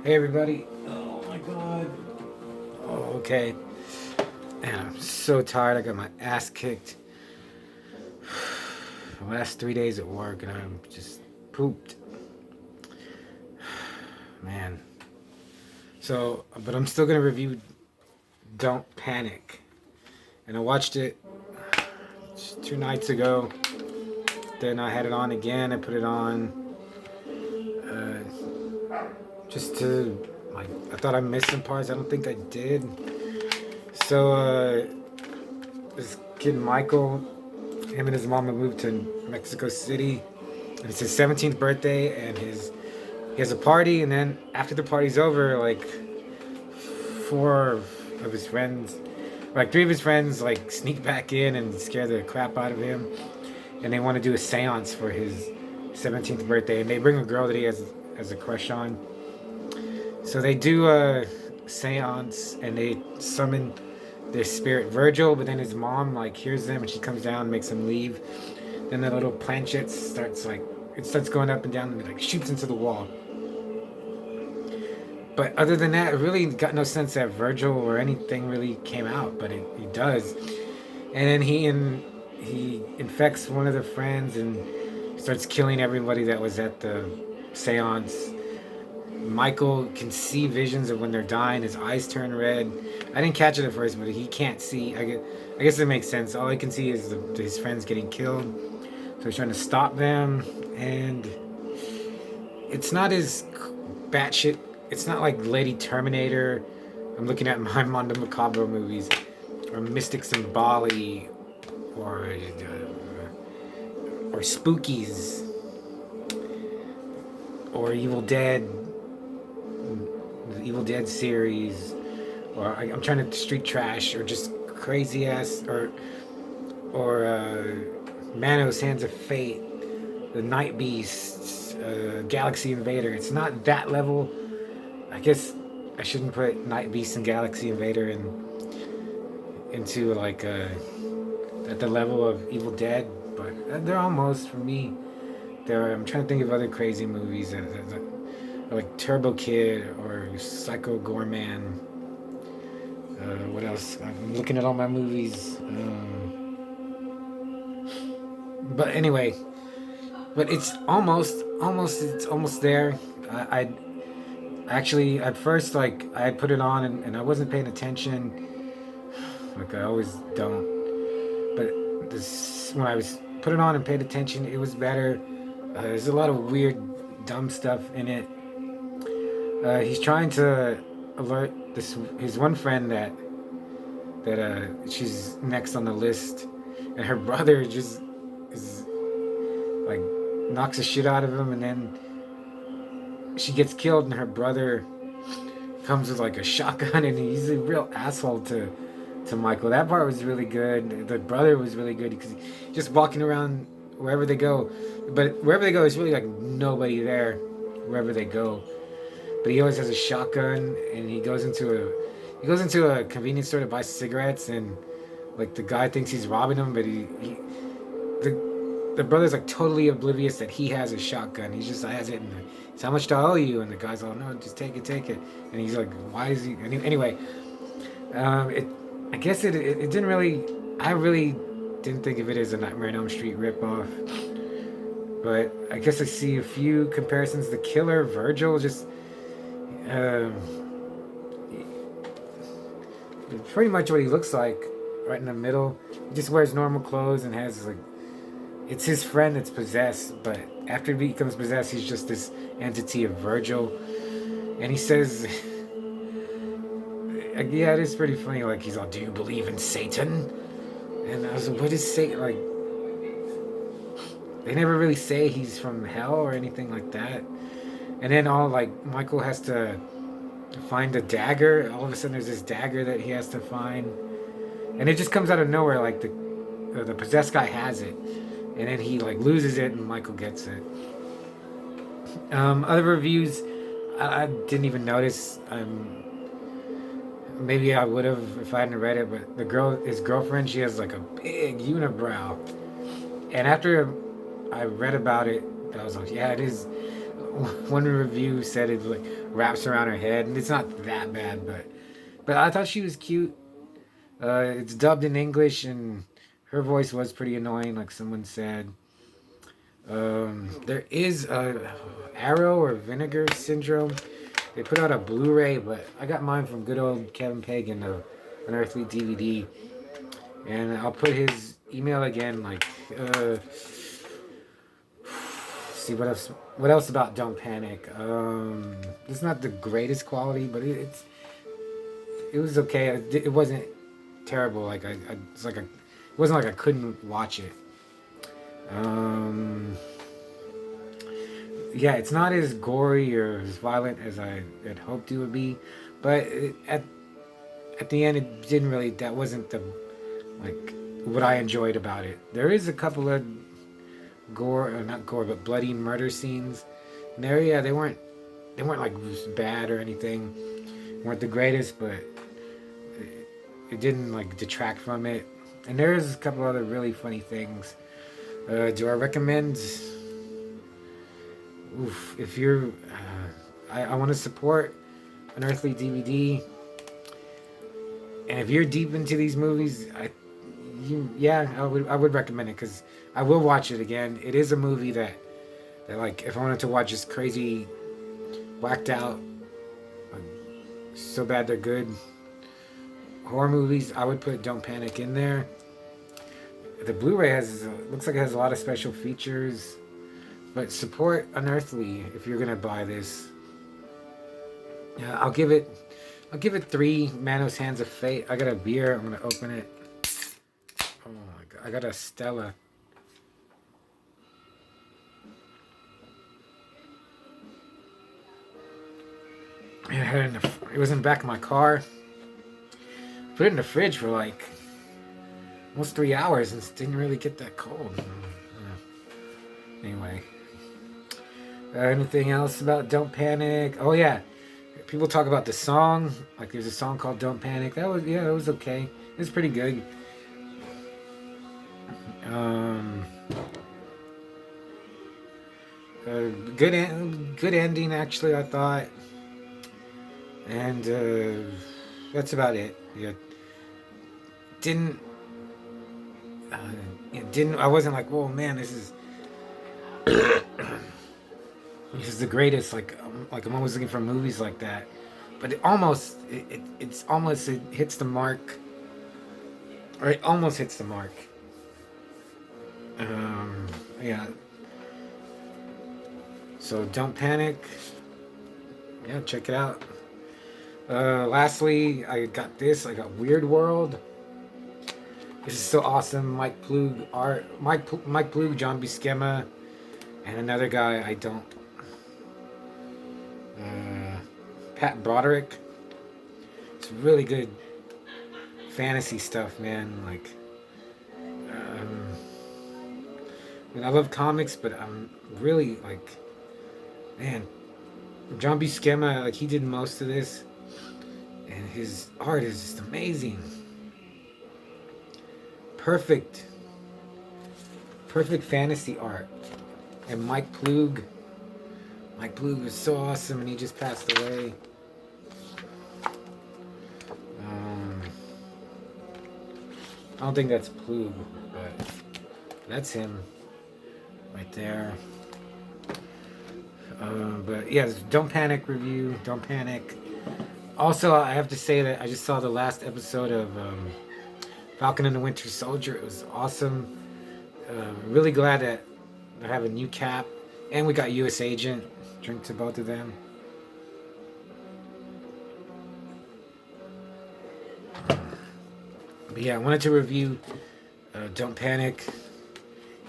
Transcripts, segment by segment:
Hey everybody. Oh my god. Oh, okay. Man, I'm so tired. I got my ass kicked the last 3 days at work and I'm just pooped. Man. But I'm still gonna review Don't Panic. And I watched it 2 nights ago. Then I had it on again. I put it on just to, like, I thought I missed some parts. I don't think I did. So, this kid Michael, him and his mom have moved to Mexico City. And it's his 17th birthday, and he has a party. And then after the party's over, like four of his friends, like three of his friends, like sneak back in and scare the crap out of him. And they want to do a séance for his 17th birthday, and they bring a girl that he has a crush on. So they do a séance, and they summon their spirit Virgil, but then his mom like hears them and she comes down and makes him leave. Then the little planchette starts going up and down and it like shoots into the wall. But other than that, it really got no sense that Virgil or anything really came out, but he does. And then he infects one of the friends and starts killing everybody that was at the séance. Michael can see visions of when they're dying. His eyes turn red. I didn't catch it at first, but he can't see. I guess it makes sense. All he can see is his friends getting killed. So he's trying to stop them, and it's not as batshit. It's not like Lady Terminator. I'm looking at my Mondo Macabro movies, or Mystics in Bali, or Spookies, or the Evil Dead series, or I'm trying to street trash, or just crazy ass, or Manos Hands of Fate, the Night Beasts, Galaxy Invader. It's not that level. I guess I shouldn't put Night Beast and Galaxy Invader into like at the level of Evil Dead, but they're almost for me. I'm trying to think of other crazy movies that like Turbo Kid or Psycho Gorman. What else? I'm looking at all my movies. But anyway, but it's almost there. I actually at first like I put it on and I wasn't paying attention, like I always don't. But this when I was put it on and paid attention, it was better. There's a lot of weird, dumb stuff in it. He's trying to alert this his one friend that she's next on the list, and her brother just is like knocks the shit out of him, and then she gets killed, and her brother comes with like a shotgun, and he's a real asshole to Michael. That part was really good. The brother was really good because just walking around wherever they go, but wherever they go, there's really like nobody there. Wherever they go, but he always has a shotgun, and he goes into a convenience store to buy cigarettes, and like the guy thinks he's robbing him, but the brother's like totally oblivious that he has a shotgun. He just has it, and it's how much do I owe you? And the guy's all, no, just take it. And he's like, why is he? Anyway, it I guess it didn't really. I really didn't think of it as a Nightmare on Elm Street ripoff. But I guess I see a few comparisons. The killer, Virgil, just um, pretty much what he looks like, right in the middle. He just wears normal clothes and has like it's his friend that's possessed. But after he becomes possessed, he's just this entity of Virgil, and he says, "Yeah, it is pretty funny." Like he's all, "Do you believe in Satan?" And I was like, "What is Satan?" Like they never really say he's from hell or anything like that. And then all like Michael has to find a dagger. All of a sudden, there's this dagger that he has to find, and it just comes out of nowhere. Like the possessed guy has it, and then he like loses it, and Michael gets it. Other reviews, I didn't even notice. Maybe I would have if I hadn't read it. But his girlfriend, she has like a big unibrow, and after I read about it, I was like, yeah, it is. one review said it like wraps around her head, and it's not that bad, but I thought she was cute. It's dubbed in English, and her voice was pretty annoying, like someone said. There is a Arrow or Vinegar Syndrome. They put out a Blu-ray, but I got mine from good old Kevin Pagan of Unearthly DVD, and I'll put his email again. Like, see what else? What else about Don't Panic? It's not the greatest quality, but it was okay. It wasn't terrible. Like it's like it wasn't like I couldn't watch it. Yeah, it's not as gory or as violent as I had hoped it would be, but at the end, it didn't really. That wasn't the like what I enjoyed about it. There is a couple of gore, or not gore, but bloody murder scenes. And there, yeah, they weren't like bad or anything. Weren't the greatest, but it didn't like detract from it. And there is a couple other really funny things. Do I recommend? Oof, if you're, I want to support Unearthly DVD, and if you're deep into these movies, I would recommend it because I will watch it again. It is a movie that like if I wanted to watch this crazy, whacked out, like, so bad they're good horror movies, I would put Don't Panic in there. The Blu-ray looks like it has a lot of special features. But support Unearthly if you're gonna buy this. Yeah, I'll give it 3 Manos Hands of Fate. I got a beer. I'm gonna open it. Oh my god! I got a Stella. Yeah, it was in the back of my car. Put it in the fridge for like almost 3 hours and it didn't really get that cold. Anyway. Anything else about Don't Panic? Oh yeah, people talk about the song. Like there's a song called Don't Panic. It was okay. It was pretty good. Good ending actually, I thought. And that's about it. Yeah, didn't. It didn't. I wasn't like, whoa, man, this is. This is the greatest. Like I'm always looking for movies like that, but it hits the mark, or it almost hits the mark. Yeah. So Don't Panic. Yeah, check it out. Lastly, I got this. I got Weird World. This is so awesome. Mike Ploog, John Buscema, and another guy I don't. Pat Broderick. It's really good fantasy stuff, man. Like, I mean, I love comics, but I'm really like, man, John Buscema, like he did most of this, and his art is just amazing. Perfect fantasy art. And Mike Ploog was so awesome, and he just passed away. I don't think that's Ploog, but that's him right there. But yeah, Don't Panic review. Don't Panic. Also, I have to say that I just saw the last episode of Falcon and the Winter Soldier. It was awesome. Really glad that I have a new cap, and we got U.S. Agent. Drink to both of them. But yeah, I wanted to review Don't Panic.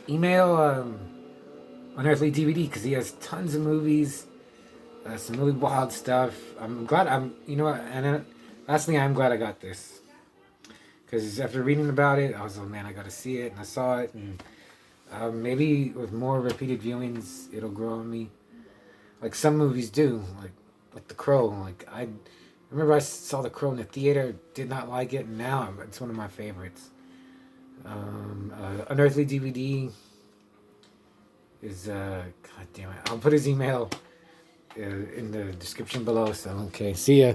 Email Unearthly DVD because he has tons of movies, some really wild stuff. I'm glad lastly, I'm glad I got this. Because after reading about it, I was like, man, I gotta see it. And I saw it. And maybe with more repeated viewings, it'll grow on me. Like some movies do. Like The Crow. Like I remember I saw The Crow in the theater. Did not like it. And now it's one of my favorites. Unearthly DVD is... God damn it. I'll put his email in the description below. So okay, see ya.